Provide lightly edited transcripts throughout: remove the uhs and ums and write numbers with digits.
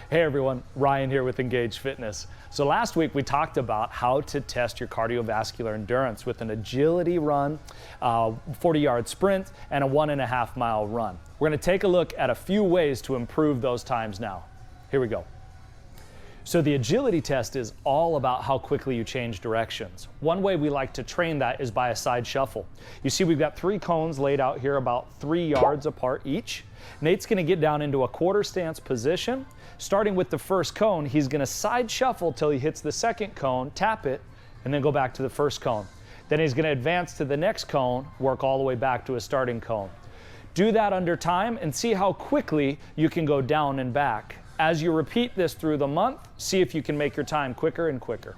Hey everyone, Ryan here with Engage Fitness. So last week we talked about how to test your cardiovascular endurance with an agility run, 40-yard sprint, and a 1.5 mile run. We're going to take a look at a few ways to improve those times now. Here we go. So the agility test is all about how quickly you change directions. One way we like to train that is by a side shuffle. You see we've got 3 cones laid out here about 3 yards apart each. Nate's going to get down into a quarter stance position. Starting with the first cone, he's going to side shuffle till he hits the second cone, tap it, and then go back to the first cone. Then he's going to advance to the next cone, work all the way back to a starting cone. Do that under time and see how quickly you can go down and back. As you repeat this through the month, see if you can make your time quicker and quicker.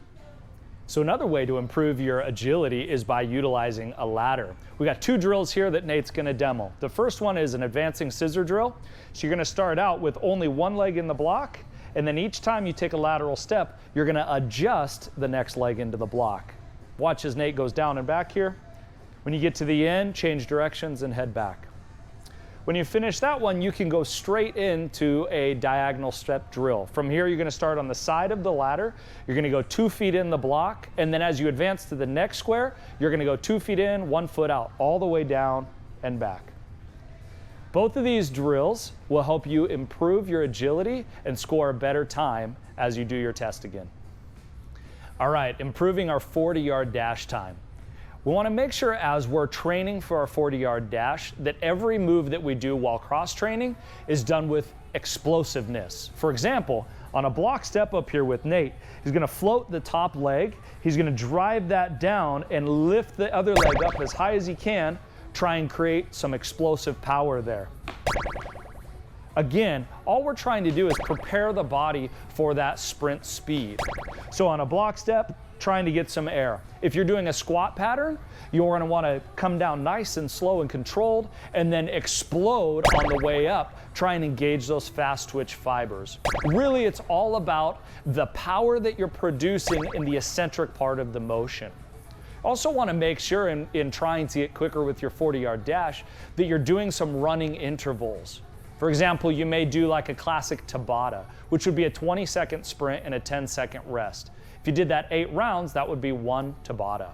So another way to improve your agility is by utilizing a ladder. We got 2 drills here that Nate's going to demo. The first one is an advancing scissor drill. So you're going to start out with only one leg in the block, and then each time you take a lateral step, you're going to adjust the next leg into the block. Watch as Nate goes down and back here. When you get to the end, change directions and head back. When you finish that one, you can go straight into a diagonal step drill. From here, you're going to start on the side of the ladder. You're going to go 2 feet in the block, and then as you advance to the next square, you're going to go 2 feet in, 1 foot out, all the way down and back. Both of these drills will help you improve your agility and score a better time as you do your test again. All right, improving our 40-yard dash time. We want to make sure as we're training for our 40-yard dash that every move that we do while cross-training is done with explosiveness. For example, on a block step up here with Nate, he's going to float the top leg, he's going to drive that down and lift the other leg up as high as he can, try and create some explosive power there. Again, all we're trying to do is prepare the body for that sprint speed. So on a block step, trying to get some air. If you're doing a squat pattern, you're going to want to come down nice and slow and controlled, and then explode on the way up. Try and engage those fast twitch fibers. Really, it's all about the power that you're producing in the eccentric part of the motion. Also want to make sure in trying to get quicker with your 40-yard dash that you're doing some running intervals. For example, you may do like a classic Tabata, which would be a 20-second sprint and a 10-second rest. If you did that 8 rounds, that would be 1 Tabata.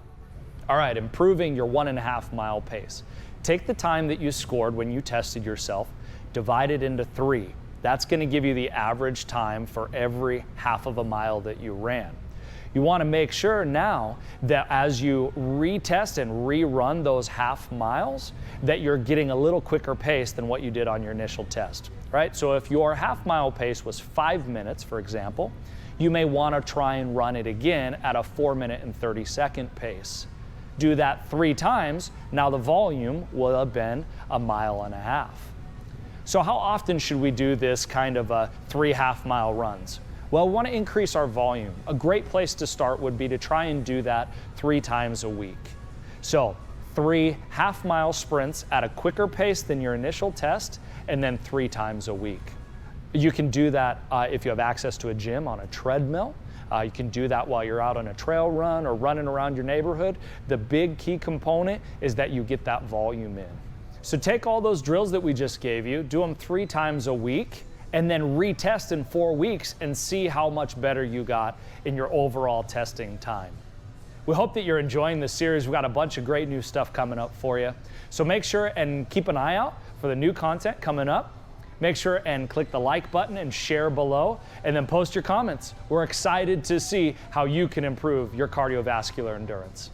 All right, improving your 1.5 mile pace. Take the time that you scored when you tested yourself, divide it into 3. That's going to give you the average time for every half of a mile that you ran. You want to make sure now that as you retest and rerun those half miles, that you're getting a little quicker pace than what you did on your initial test, right? So if your half mile pace was 5 minutes, for example, you may want to try and run it again at a 4-minute and 30-second pace. Do that 3 times, now the volume will have been 1.5 miles. So how often should we do this kind of 3 half-mile runs? Well, we want to increase our volume. A great place to start would be to try and do that 3 times a week. So 3 half-mile sprints at a quicker pace than your initial test, and then 3 times a week. You can do that if you have access to a gym on a treadmill. You can do that while you're out on a trail run or running around your neighborhood. The big key component is that you get that volume in. So take all those drills that we just gave you, do them 3 times a week, and then retest in 4 weeks and see how much better you got in your overall testing time. We hope that you're enjoying this series. We've got a bunch of great new stuff coming up for you. So make sure and keep an eye out for the new content coming up. Make sure and click the like button and share below, and then post your comments. We're excited to see how you can improve your cardiovascular endurance.